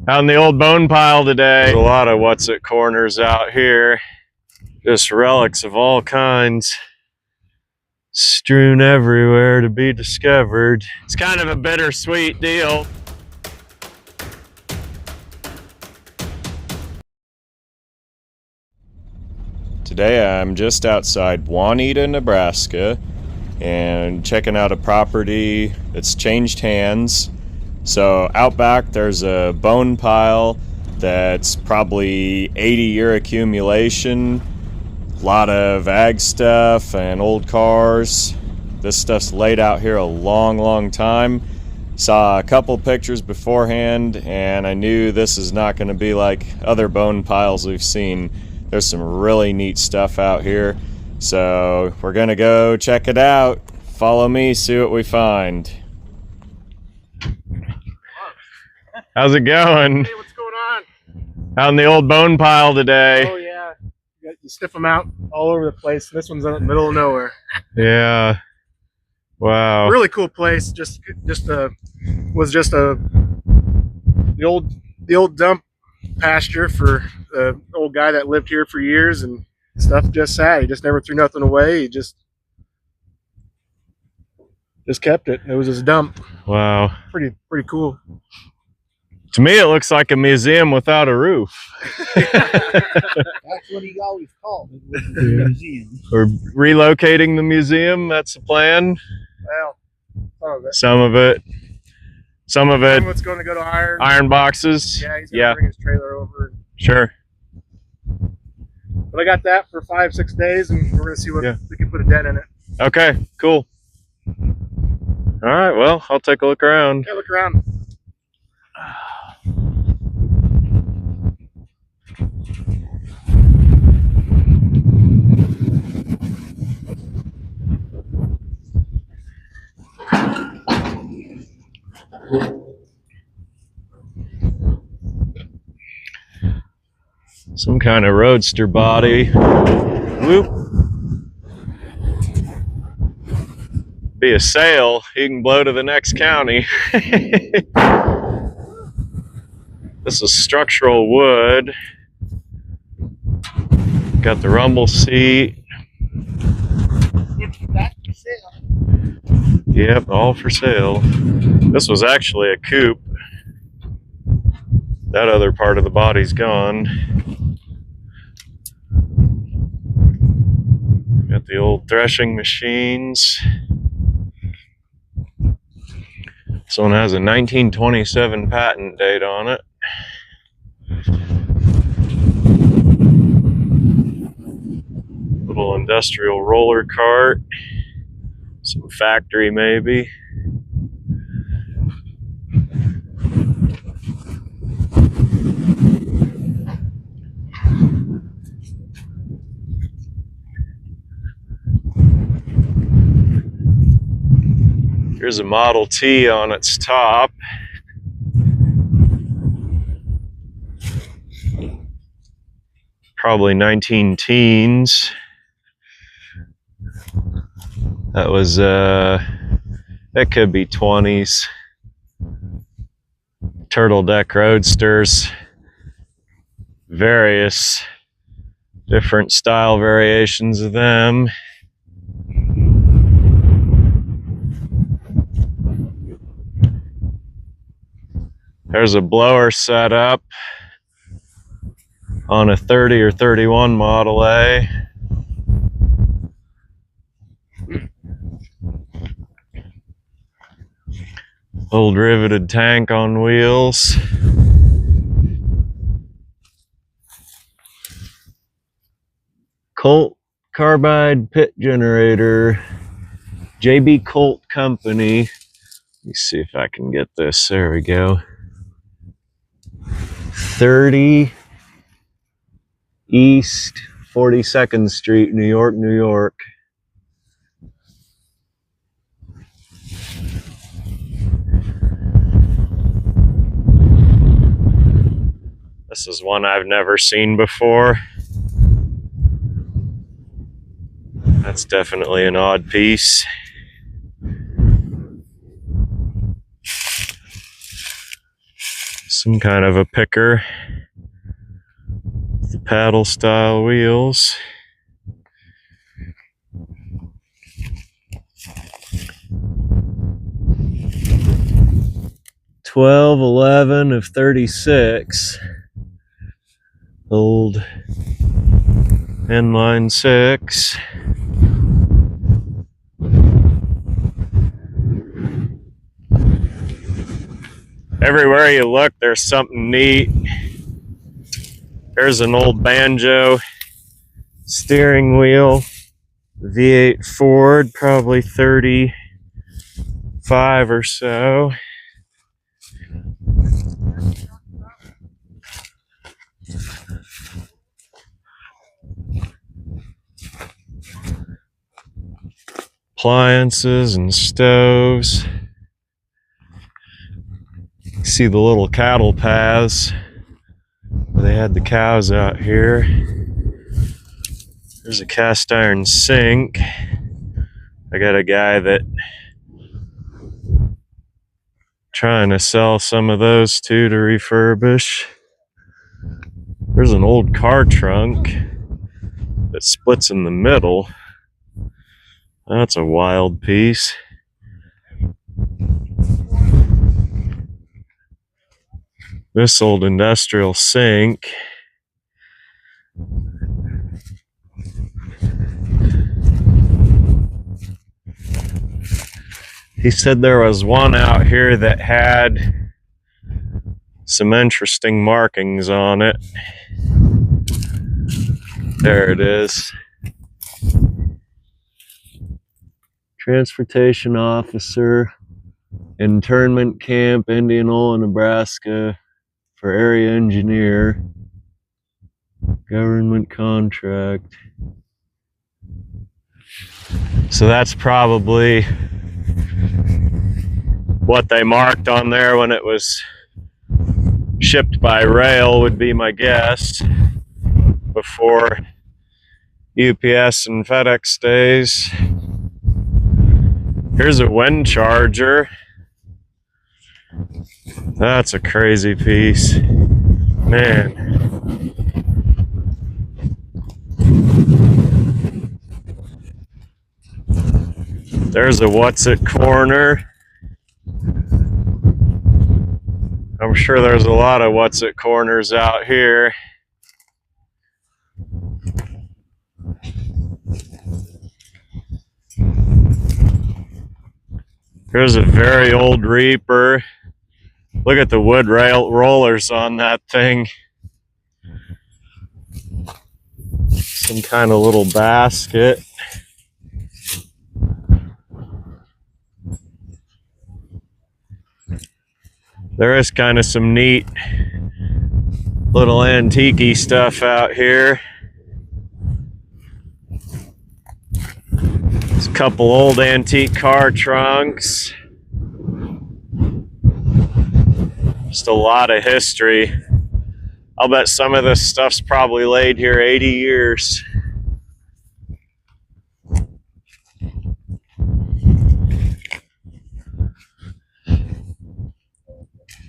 Out in the old bone pile today. There's a lot of what's at corners out here. Just relics of all kinds strewn everywhere to be discovered. It's kind of a bittersweet deal. Today I'm just outside Juanita, Nebraska, and checking out a property that's changed hands. So out back there's a bone pile that's probably 80-year accumulation. A lot of ag stuff and old cars. This stuff's laid out here a long time. Saw a couple pictures beforehand and I knew this is not going to be like other bone piles we've seen. There's some really neat stuff out here. So we're going to go check it out. Follow me, see what we find. How's it going? Hey, what's going on? Out in the old bone pile today. Oh yeah, you sniff them out all over the place. This one's in the middle of nowhere. Yeah. Wow. Really cool place. The old dump pasture for the old guy that lived here for years, and stuff just sat. He just never threw nothing away. He just kept it. It was his dump. Wow. Pretty cool. To me, it looks like a museum without a roof. That's what he always called it, was the museum. We're relocating the museum. That's the plan. Well, some of it. Some of it. What's going to go to iron boxes. Yeah, he's going to bring his trailer over. Sure. But I got that for 5-6 days, and we're going to see what we can put a dent in it. Okay, cool. All right, well, I'll take a look around. Yeah, look around. Some kind of roadster body. Whoop. Be a sail. You can blow to the next county. This is structural wood. Got the rumble seat. That's for sale. Yep, all for sale. This was actually a coupe. That other part of the body's gone. Got the old threshing machines. This one has a 1927 patent date on it. Little industrial roller cart. Some factory maybe. Here's a Model T on its top. Probably 19 teens. That was, that could be 20s. Turtle deck roadsters. Various different style variations of them. There's a blower set up on a 30 or 31 Model A. Old riveted tank on wheels. Colt carbide pit generator. JB Colt Company. Let me see if I can get this. There we go. 30 East 42nd Street, New York, New York. This is one I've never seen before. That's definitely an odd piece. Some kind of a picker. The paddle style wheels. $12, $11 of 36. Old inline 6. Everywhere you look, there's something neat. There's an old banjo steering wheel, V8 Ford, probably 35 or so. Appliances and stoves. You see the little cattle paths where they had the cows out here. There's a cast iron sink. I got a guy that trying to sell some of those too to refurbish. There's an old car trunk that splits in the middle. That's a wild piece. This old industrial sink. He said there was one out here that had some interesting markings on it. There it is. Transportation officer, internment camp, Indianola, Nebraska, for area engineer, government contract. So that's probably what they marked on there when it was shipped by rail, would be my guess, before UPS and FedEx days. Here's a wind charger. That's a crazy piece. Man. There's a what's it corner. I'm sure there's a lot of what's it corners out here. Here's a very old reaper. Look at the wood rollers on that thing. Some kind of little basket. There is kind of some neat little antique-y stuff out here. There's a couple old antique car trunks. Just a lot of history. I'll bet some of this stuff's probably laid here 80 years.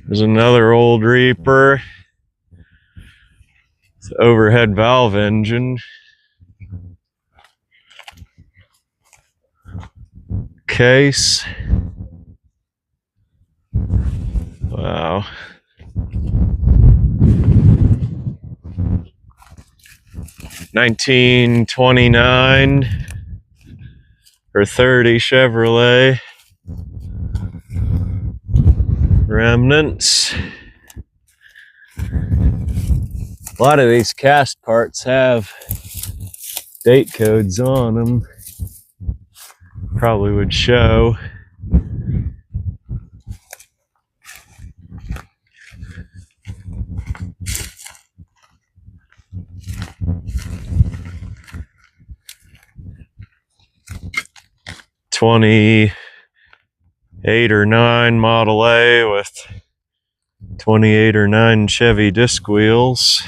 There's another old reaper. It's an overhead valve engine. Case. Wow. $1929 or $30 Chevrolet. Remnants. A lot of these cast parts have date codes on them. Probably would show. '28 or '9 Model A with 28 or 9 Chevy disc wheels.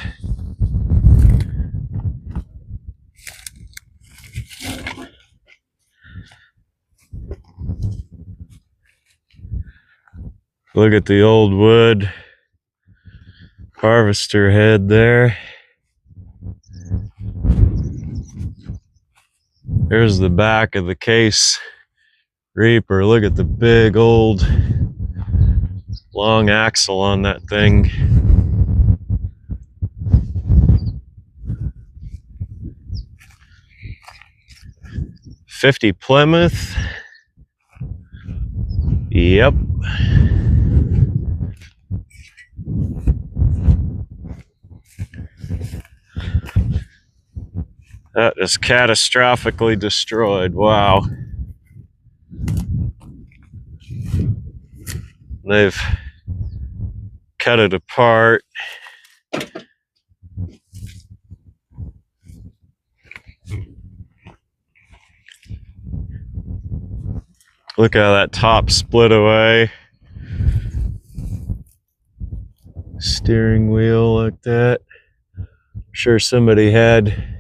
Look at the old wood Harvester head there. Here's the back of the case reaper. Look at the big old long axle on that thing. '50 Plymouth. Yep. That is catastrophically destroyed. Wow. They've cut it apart. Look how that top split away. Steering wheel like that. I'm sure somebody had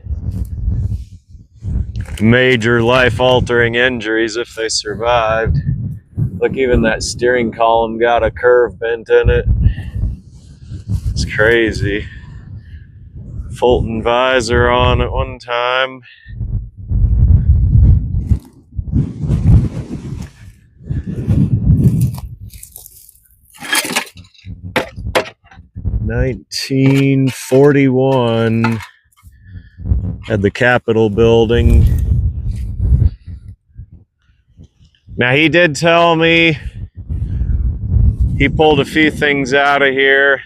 major life-altering injuries if they survived. Look, even that steering column got a curve bent in it. It's crazy. Fulton visor on at one time. (1941) at the Capitol building. Now, he did tell me he pulled a few things out of here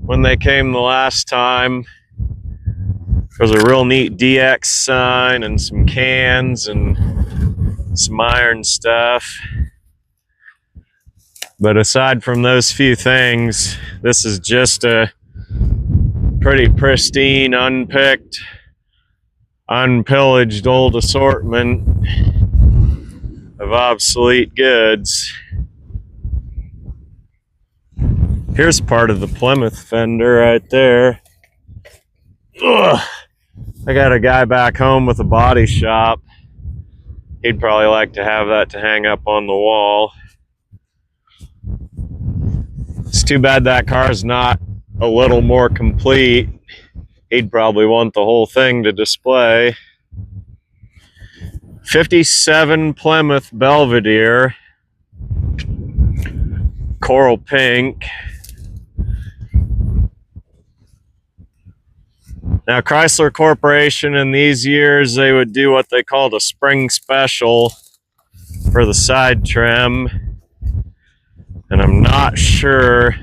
when they came the last time. There's a real neat DX sign and some cans and some iron stuff. But aside from those few things, this is just a pretty pristine, unpicked, unpillaged old assortment of obsolete goods. Here's part of the Plymouth fender right there. Ugh. I got a guy back home with a body shop. He'd probably like to have that to hang up on the wall. It's too bad that car's not a little more complete. He'd probably want the whole thing to display. '57 Plymouth Belvedere. Coral pink. Now, Chrysler Corporation in these years, they would do what they called a spring special for the side trim. And I'm not sure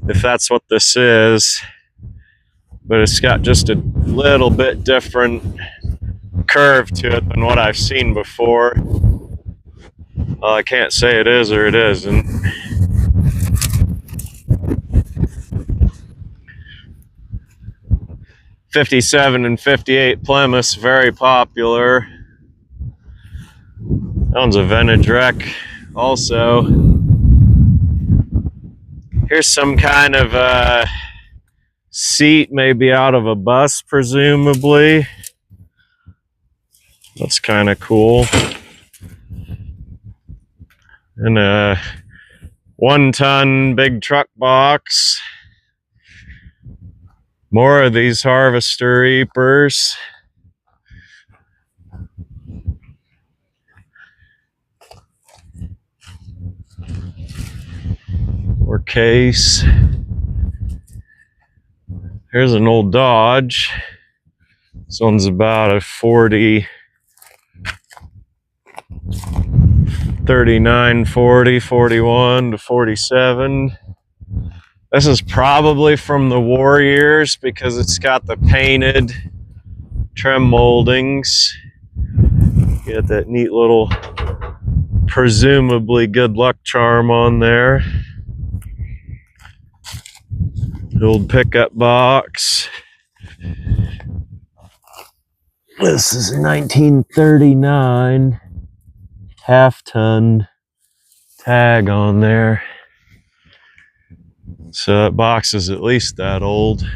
if that's what this is, but it's got just a little bit different curve to it than what I've seen before. Well, I can't say it is or it isn't. '57 and '58 Plymouths, very popular. That one's a vintage wreck also. Here's some kind of a seat, maybe out of a bus, presumably. That's kind of cool. And a 1-ton big truck box. More of these harvester reapers. More case. Here's an old Dodge. This one's about a 39, 40, 41 to 47. This is probably from the war years because it's got the painted trim moldings. You got that neat little, presumably good luck charm on there. The old pickup box. This is 1939 half-ton tag on there. So that box is at least that old.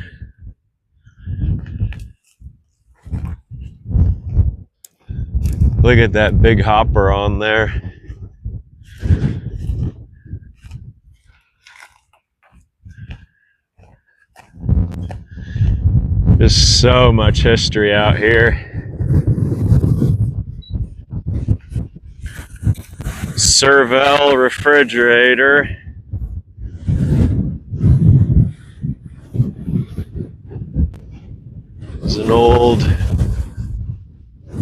Look at that big hopper on there. Just so much history out here. Servel refrigerator. It's an old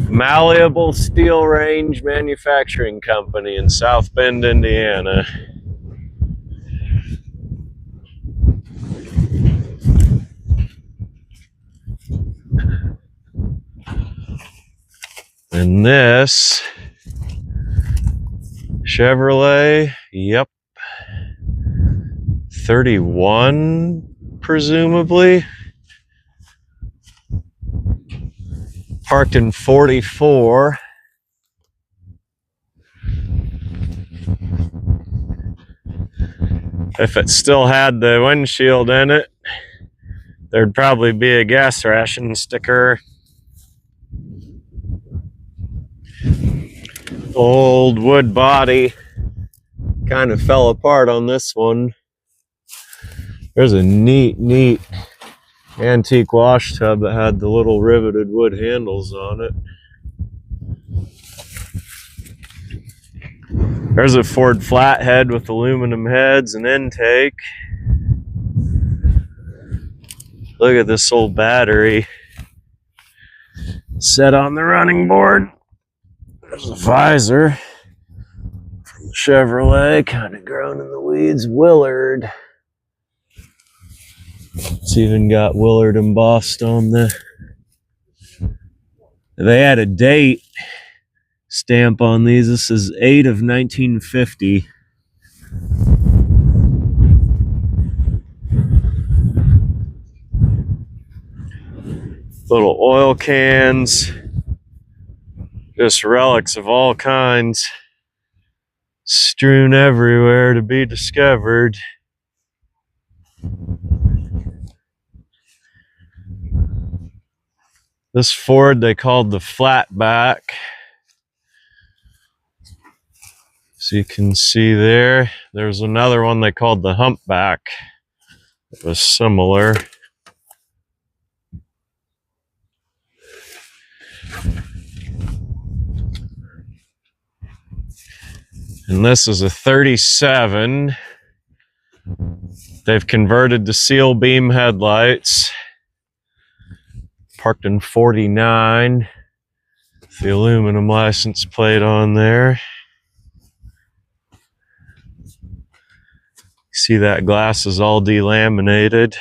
malleable steel range manufacturing company in South Bend, Indiana. And this Chevrolet, yep, 31 presumably. Parked in 44. If it still had the windshield in it, there'd probably be a gas ration sticker. Old wood body kind of fell apart on this one. There's a neat antique wash tub that had the little riveted wood handles on it. There's a Ford flathead with aluminum heads and intake. Look at this old battery set on the running board. There's a visor from the Chevrolet, kind of grown in the weeds. Willard. It's even got Willard embossed on the... They had a date stamp on these. This is 8 of 1950. Little oil cans. Just relics of all kinds strewn everywhere to be discovered. This Ford they called the Flatback. So you can see there's another one they called the Humpback. It was similar. And this is a 37. They've converted to seal beam headlights. Parked in 49. The aluminum license plate on there. See that glass is all delaminated.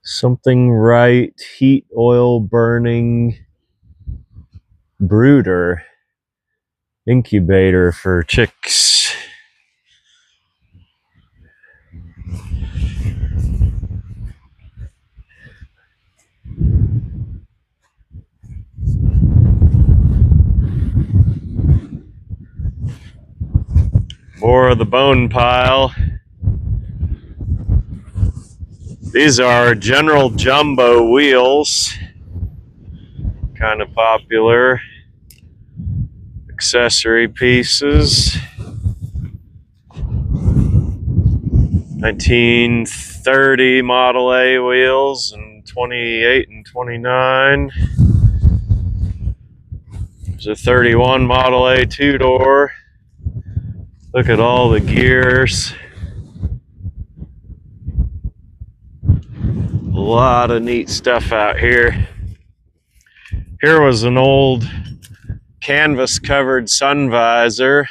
Something right, heat oil burning brooder, incubator for chicks. More of the bone pile. These are General Jumbo wheels, kind of popular. Accessory pieces. 1930 Model A wheels and 28 and 29. There's a 31 Model A two-door. Look at all the gears. A lot of neat stuff out here. Here was an old canvas covered sun visor.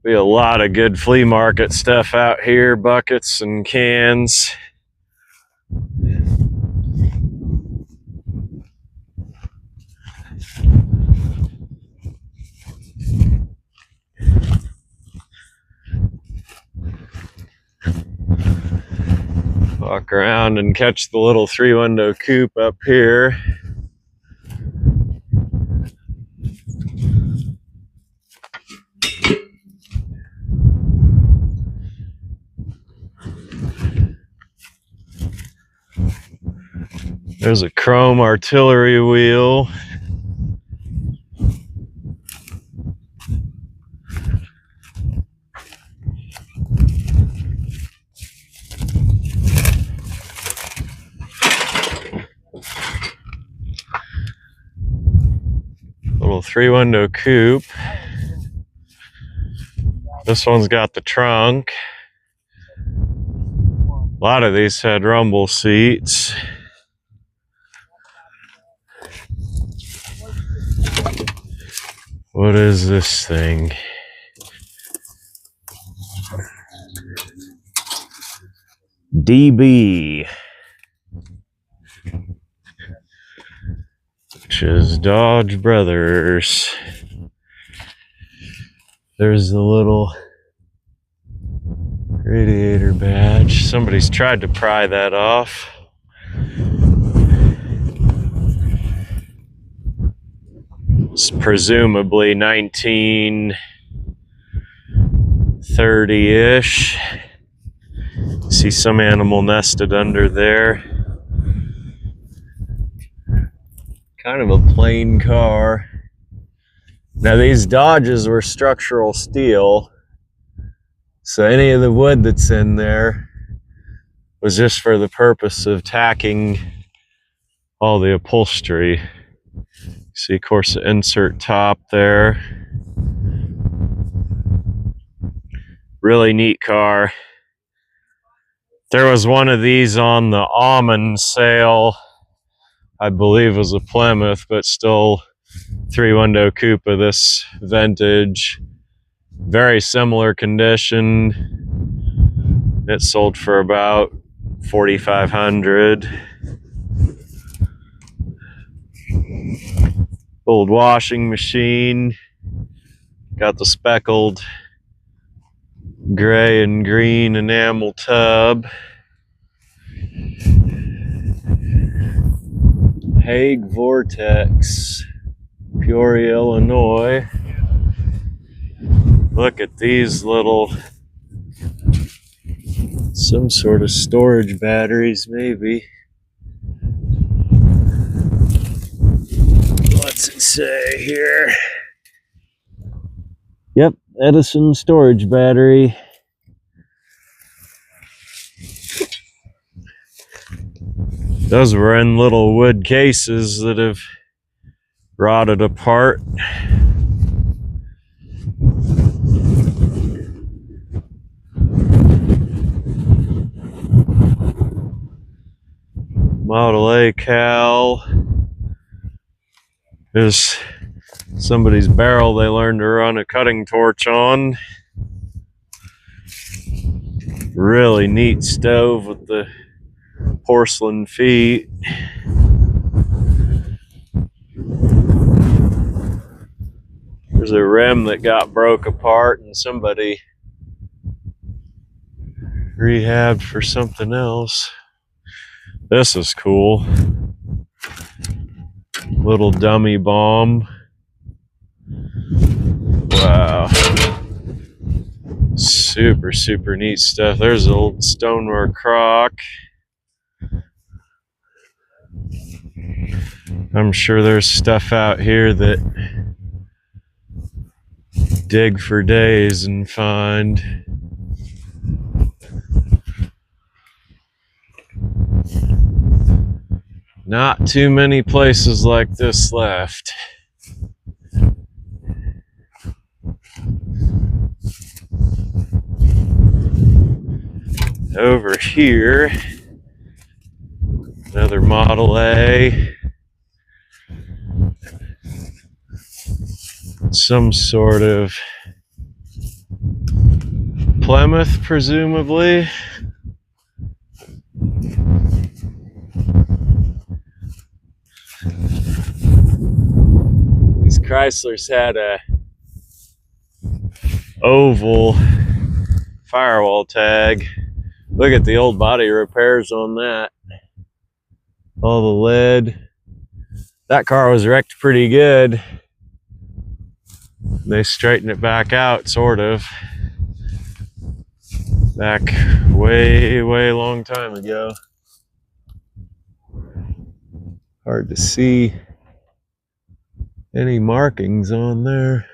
Be a lot of good flea market stuff out here, buckets and cans. Walk around and catch the little 3-window coupe up here. There's a chrome artillery wheel. Little 3-window coupe. This one's got the trunk. A lot of these had rumble seats. What is this thing? DB, which is Dodge Brothers. There's the little radiator badge. Somebody's tried to pry that off. It's presumably 1930-ish. See some animal nested under there. Kind of a plain car. Now these Dodges were structural steel, so any of the wood that's in there was just for the purpose of tacking all the upholstery. See, of course, the insert top there. Really neat car. There was one of these on the almond sale. I believe it was a Plymouth, but still 3-window coupe of this vintage. Very similar condition. It sold for about $4,500. Old washing machine. Got the speckled gray and green enamel tub. Hague Vortex, Peoria, Illinois. Look at these little, some sort of storage batteries, maybe. What's it say here? Yep, Edison storage battery. Those were in little wood cases that have rotted apart. Model A Cal. There's somebody's barrel they learned to run a cutting torch on. Really neat stove with the porcelain feet. There's a rim that got broke apart and somebody rehabbed for something else. This is cool. Little dummy bomb. Wow. Super, super neat stuff. There's an old stoneware crock. I'm sure there's stuff out here that dig for days and find. Not too many places like this left. Over here, another Model A. Some sort of Plymouth, presumably. These Chryslers had a oval firewall tag. Look at the old body repairs on that. All the lead. That car was wrecked pretty good. They straightened it back out, sort of. Back way, way long time ago. Hard to see any markings on there.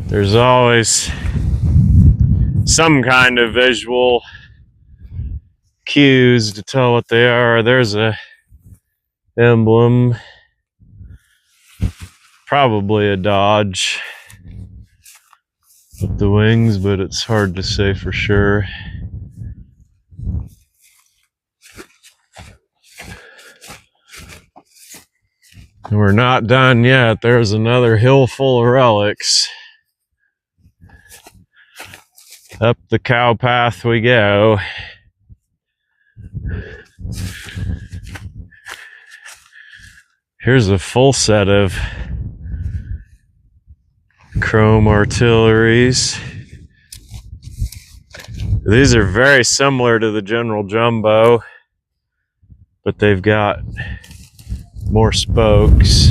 There's always some kind of visual cues to tell what they are. There's a emblem, probably a Dodge with the wings, but it's hard to say for sure. And we're not done yet. There's another hill full of relics. Up the cow path we go. Here's a full set of chrome artilleries. These are very similar to the General Jumbo, but they've got more spokes.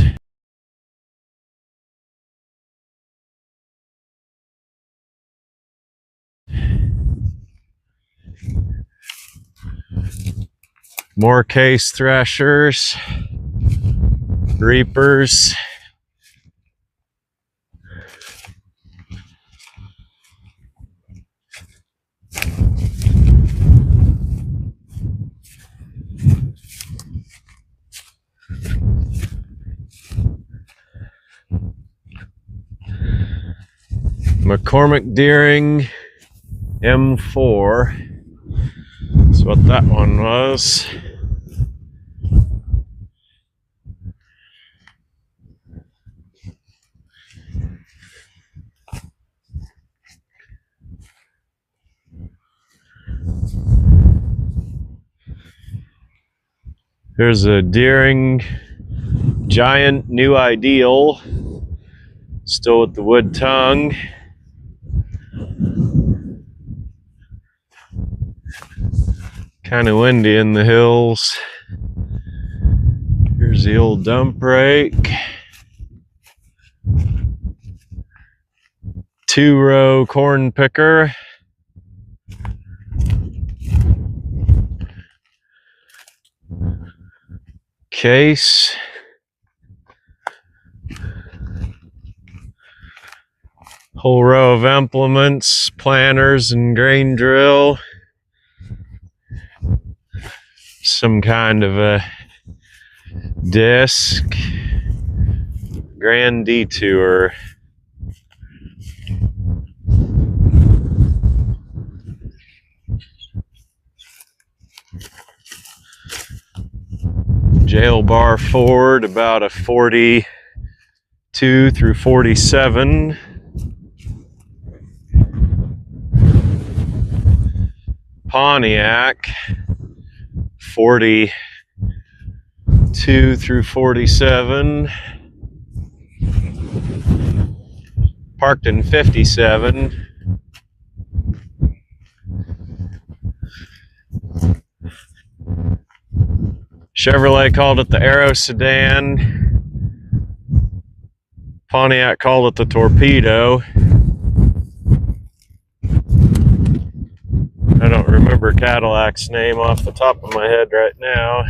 More case threshers, reapers. McCormick Deering M4. That's what that one was. Here's a Deering Giant New Ideal, still with the wood tongue. Kind of windy in the hills. Here's the old dump rake. 2-row corn picker. Case. Whole row of implements, planters and grain drill. Some kind of a disc. Grand Detour. Jail bar Ford, about a 42 through 47. Pontiac, 42 through 47. Parked in 57. Chevrolet called it the Aero Sedan. Pontiac called it the Torpedo. I don't remember Cadillac's name off the top of my head right now.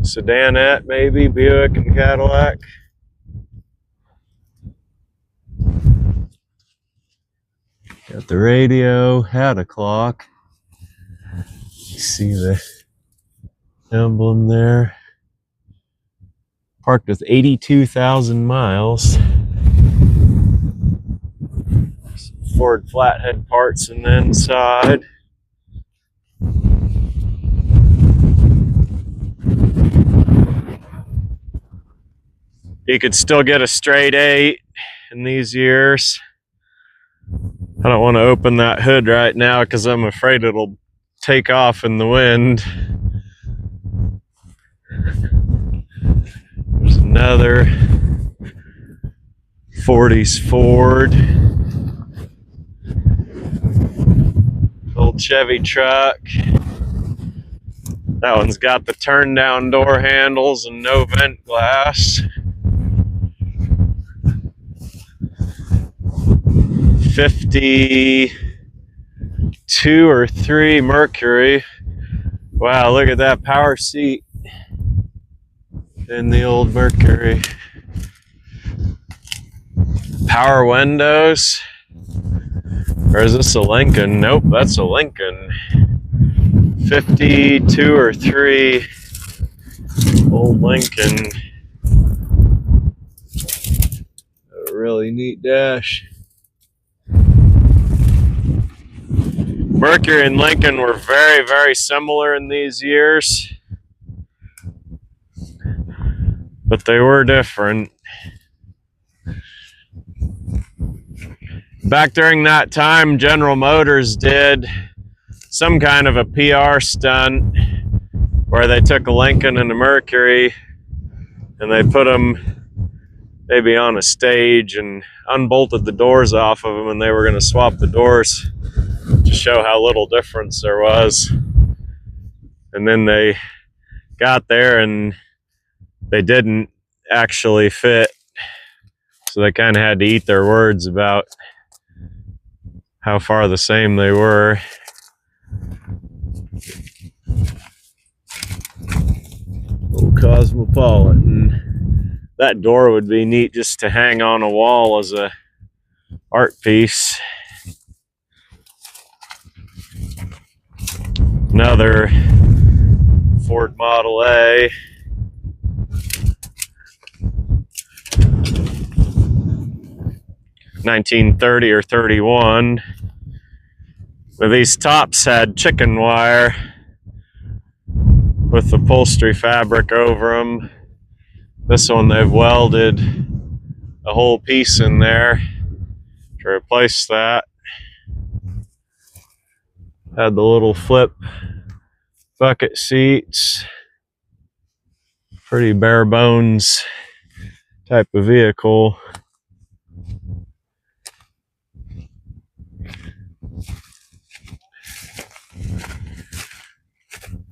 Sedanette, maybe, Buick and Cadillac. Got the radio, had a clock. You see the emblem there. Parked with 82,000 miles. Ford flathead parts in the inside. You could still get a straight 8 in these years. I don't want to open that hood right now because I'm afraid it'll take off in the wind. There's another 40s Ford. Old Chevy truck. That one's got the turn down door handles and no vent glass. 52 or 3 Mercury. Wow, look at that power seat. in the old Mercury. Power windows. Or is this a Lincoln? Nope, that's a Lincoln. 52 or 3 old Lincoln. A really neat dash. Mercury and Lincoln were very, very similar in these years, but they were different. Back during that time, General Motors did some kind of a PR stunt where they took a Lincoln and a Mercury and they put them maybe on a stage and unbolted the doors off of them, and they were going to swap the doors to show how little difference there was. And then they got there and they didn't actually fit, so they kind of had to eat their words about how far the same they were. Old Cosmopolitan. That door would be neat just to hang on a wall as a art piece. Another Ford Model A. (1930 or 31). But these tops had chicken wire with upholstery fabric over them. This one they've welded a whole piece in there to replace that. Had the little flip bucket seats. Pretty bare bones type of vehicle.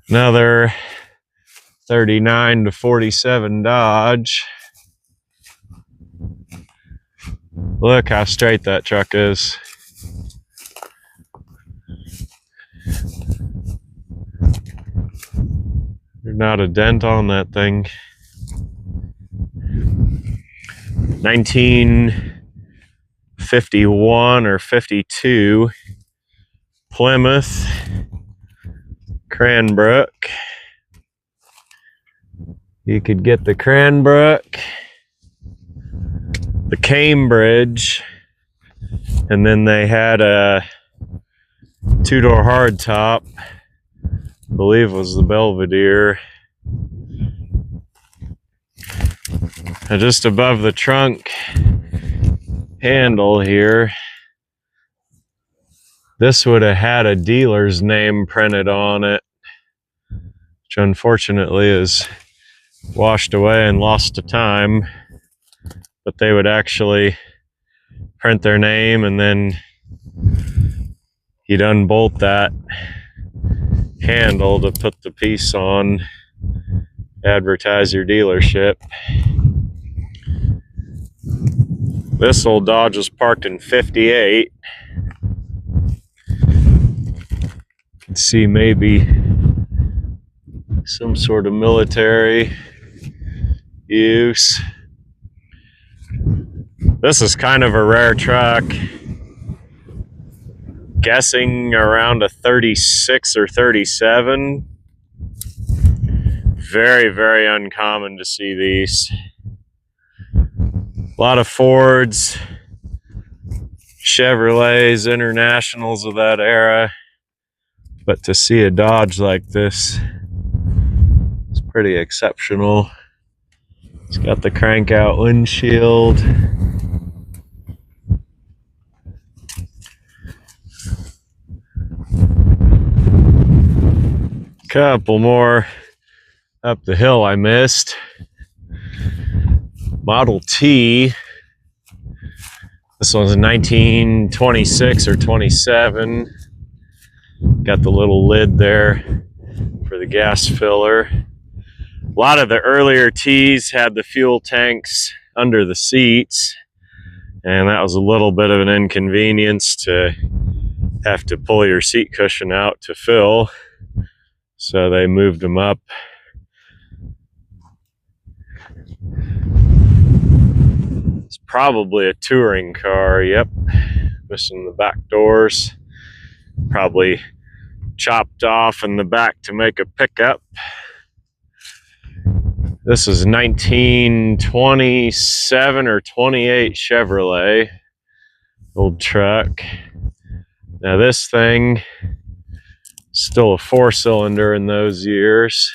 Another 39 to 47 Dodge. Look how straight that truck is. There's not a dent on that thing. 1951 or 52 Plymouth Cranbrook. You could get the Cranbrook, the Cambridge, and then they had a 2-door hardtop. I believe it was the Belvedere. And just above the trunk handle here, this would have had a dealer's name printed on it, which unfortunately is washed away and lost to time. But they would actually print their name, and then you'd unbolt that handle to put the piece on, advertise your dealership. This old Dodge was parked in 58. You can see maybe some sort of military use. This is kind of a rare truck. Guessing around a 36 or 37. Very, very uncommon to see these. A lot of Fords, Chevrolets, Internationals of that era. But to see a Dodge like this is pretty exceptional. It's got the crank out windshield. Couple more up the hill I missed. Model T. This one's a 1926 or 27. Got the little lid there for the gas filler. A lot of the earlier T's had the fuel tanks under the seats, and that was a little bit of an inconvenience to have to pull your seat cushion out to fill. So they moved them up. It's probably a touring car, yep. Missing the back doors. Probably chopped off in the back to make a pickup. This is 1927 or 28 Chevrolet. Old truck. Now this thing, still a 4-cylinder in those years.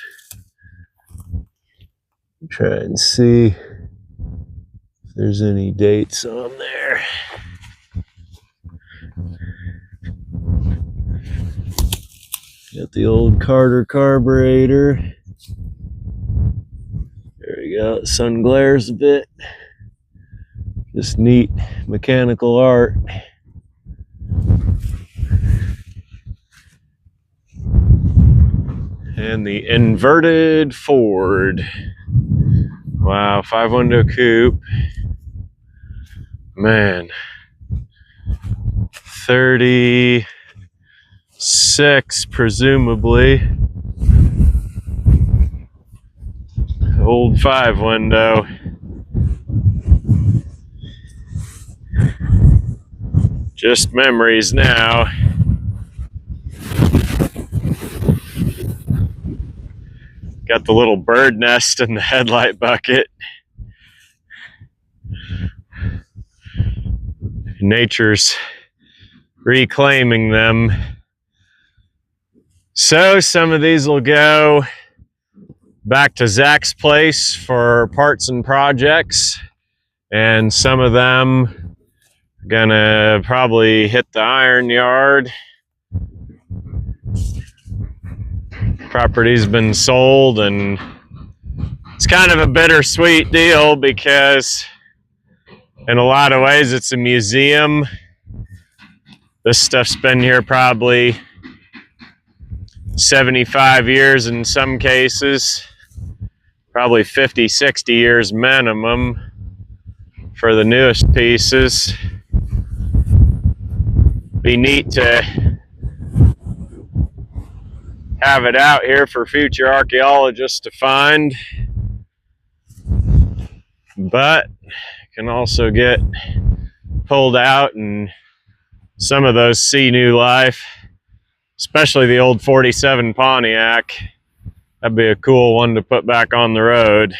Try and see if there's any dates on there. Got the old Carter carburetor. There we go. The sun glares a bit. Just neat mechanical art. And the inverted Ford. Wow, 5-window coupe. Man. 36, presumably. Old 5-window. Just memories now. Got the little bird nest in the headlight bucket. Nature's reclaiming them. So some of these will go back to Zach's place for parts and projects, and some of them are gonna probably hit the iron yard. Property's been sold, and it's kind of a bittersweet deal because in a lot of ways it's a museum. This stuff's been here probably 75 years in some cases, probably 50, 60 years minimum for the newest pieces. Be neat to have it out here for future archaeologists to find, but can also get pulled out and some of those see new life, especially the old 47 Pontiac. That'd be a cool one to put back on the road.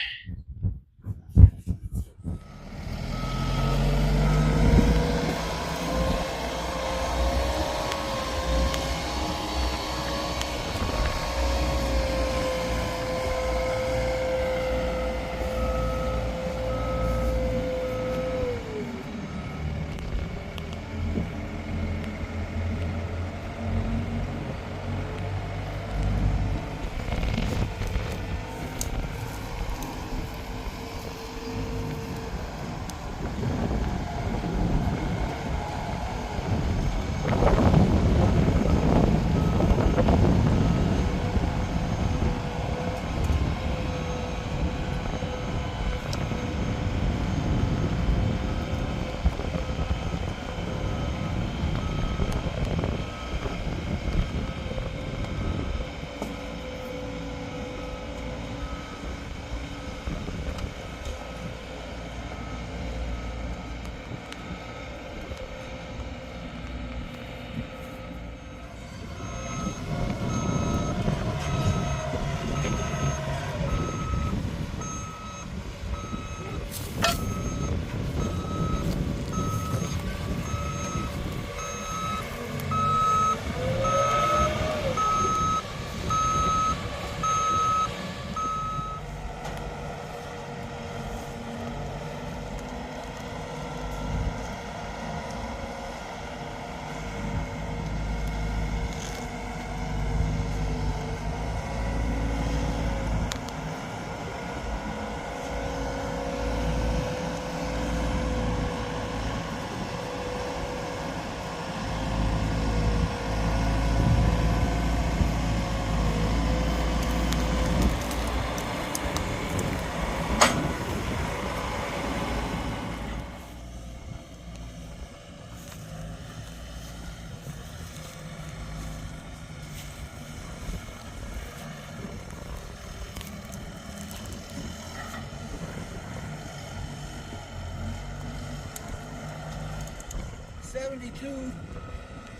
72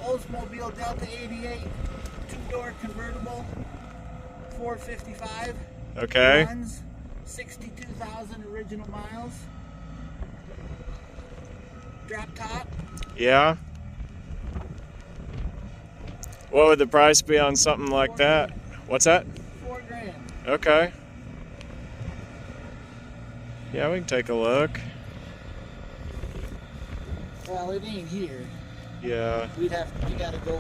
Oldsmobile Delta 88, two-door convertible, 455. Okay. Runs 62,000 original miles. Drop top. Yeah. What would the price be on something like that? What's that? $4,000. Okay. Yeah, we can take a look. Well, it ain't here. Yeah. We gotta go.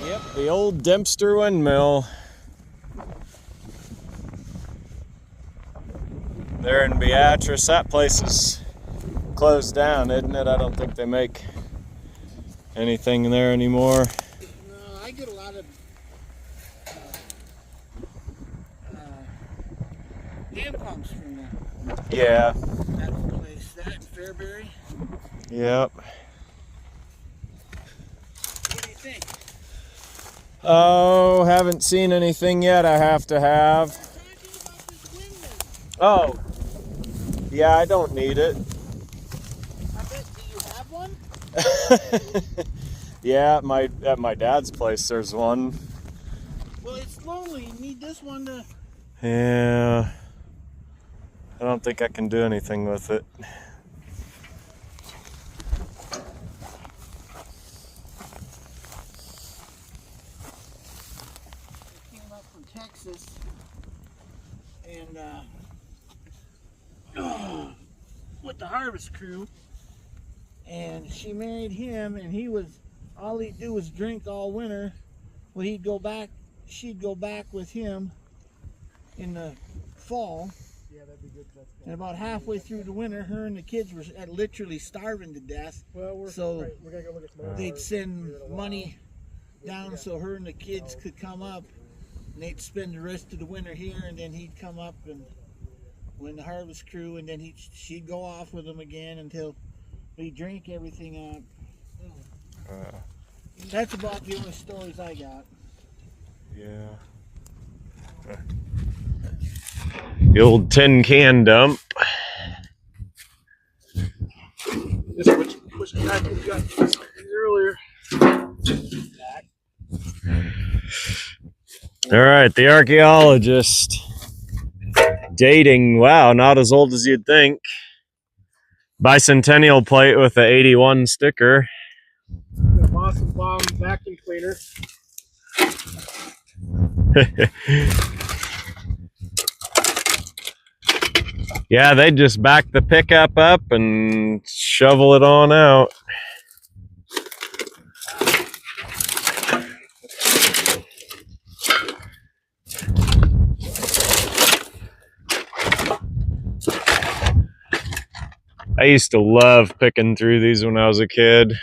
Yep, the old Dempster windmill. There in Beatrice, that place is closed down, isn't it? I don't think they make anything there anymore. No, I get a lot of dam pumps from Yeah. that old place. That in Fairbury. Yep. What do you think? Oh, haven't seen anything yet. I have to have. I'm talking about this windmill. Oh. Yeah, I don't need it. I bet. Do you have one? Yeah, at my dad's place there's one. Well, it's lonely. You need this one to. Yeah. I don't think I can do anything with it. I came up from Texas and with the harvest crew, and she married him, and all he'd do was drink all winter. Well, she'd go back with him in the fall. Yeah, that'd be good. And about halfway through the winter, her and the kids were literally starving to death. Well, we're So gonna go look at some. they'd send money down so her and the kids could come up, and they'd spend the rest of the winter here, and then he'd come up and when the harvest crew, and then she'd go off with him again until we drank everything up. That's about the only stories I got. Yeah. The old tin can dump. This is which guy we got this earlier. All right, the archaeologist. Dating, wow, not as old as you'd think. Bicentennial plate with a 81 sticker. The Boston Bomb vacuum cleaner. Yeah, they just back the pickup up and shovel it on out. I used to love picking through these when I was a kid.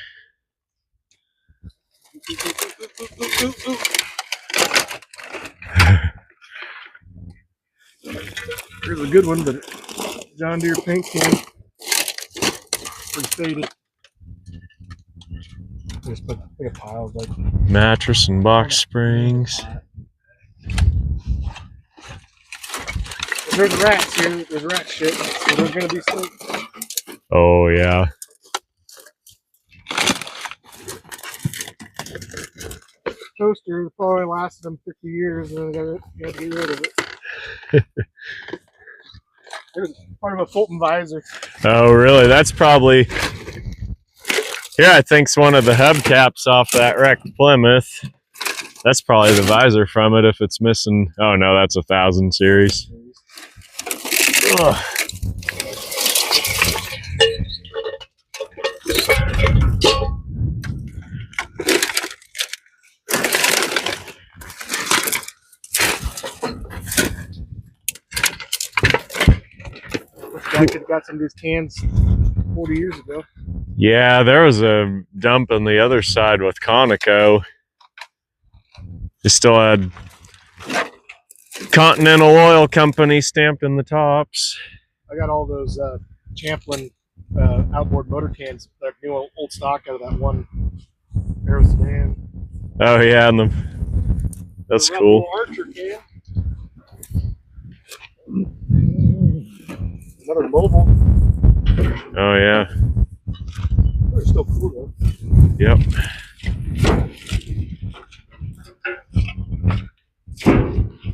Here's a good one, but John Deere paint can. Pretty faded. Just put a pile of like Mattress and box springs. There's rats here. There's rat shit. So there's gonna be some. Oh yeah. Toaster probably lasted them 50 years, and then you got to get rid of it. There's part of a Fulton visor. Oh really? That's probably. Here I think's one of the hubcaps off that wrecked Plymouth. That's probably the visor from it if it's missing. Oh no, that's a 1000 series. Ugh. I could have got some of these cans 40 years ago. Yeah, there was a dump on the other side with Conoco. They still had Continental Oil Company stamped in the tops. I got all those Champlin outboard motor cans, like new old stock out of that one Arrow sedan. Oh yeah, and that's cool. Archer can. Another mobile. Oh yeah. They're still cool though. Yep.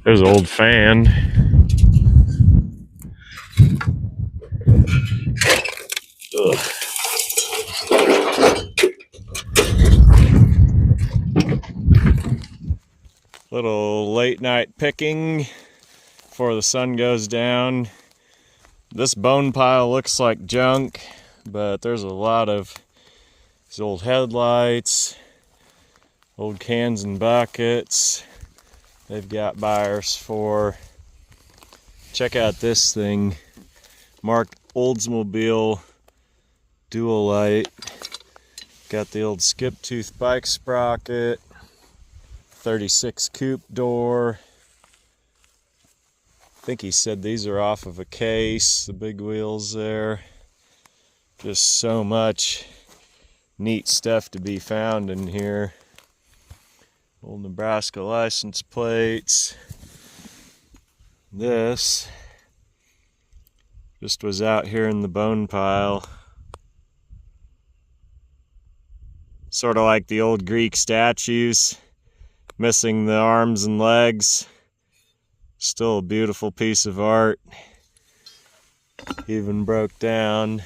There's an old fan. Ugh. Little late night picking before the sun goes down. This bone pile looks like junk, but there's a lot of these old headlights, old cans and buckets. They've got buyers for. Check out this thing, marked Oldsmobile dual light. Got the old skip tooth bike sprocket, 36 coupe door. I think he said these are off of a case, the big wheels there. Just so much neat stuff to be found in here. Old Nebraska license plates. This just was out here in the bone pile. Sort of like the old Greek statues, missing the arms and legs. Still a beautiful piece of art. Even broke down.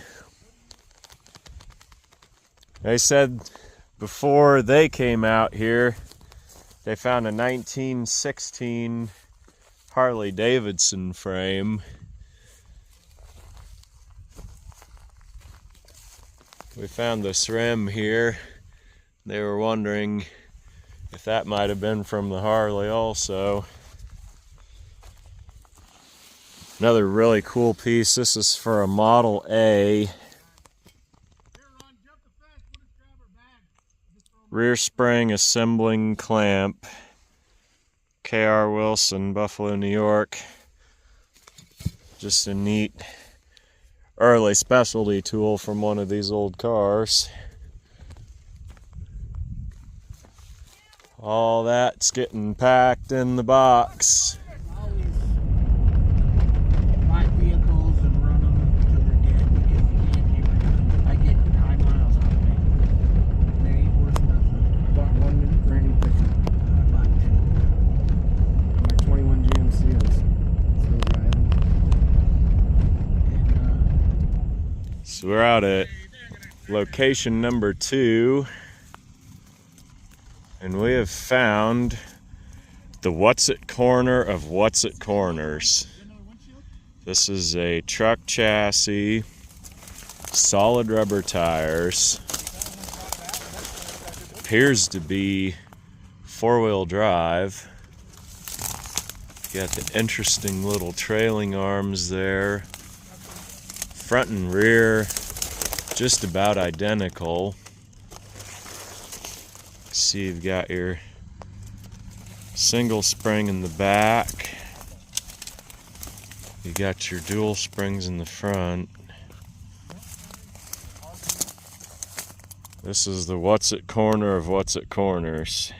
They said before they came out here, they found a 1916 Harley Davidson frame. We found this rim here. They were wondering if that might have been from the Harley also. Another really cool piece. This is for a Model A. Rear spring assembling clamp. K.R. Wilson, Buffalo, New York. Just a neat early specialty tool from one of these old cars. All that's getting packed in the box. So we're out at location number 2, and we have found the What's It corner of What's It corners. This is a truck chassis, solid rubber tires. Appears to be 4-wheel drive. Got the interesting little trailing arms there. Front and rear just about identical. See, you've got your single spring in the back. You got your dual springs in the front. This is the What's It corner of What's It corners.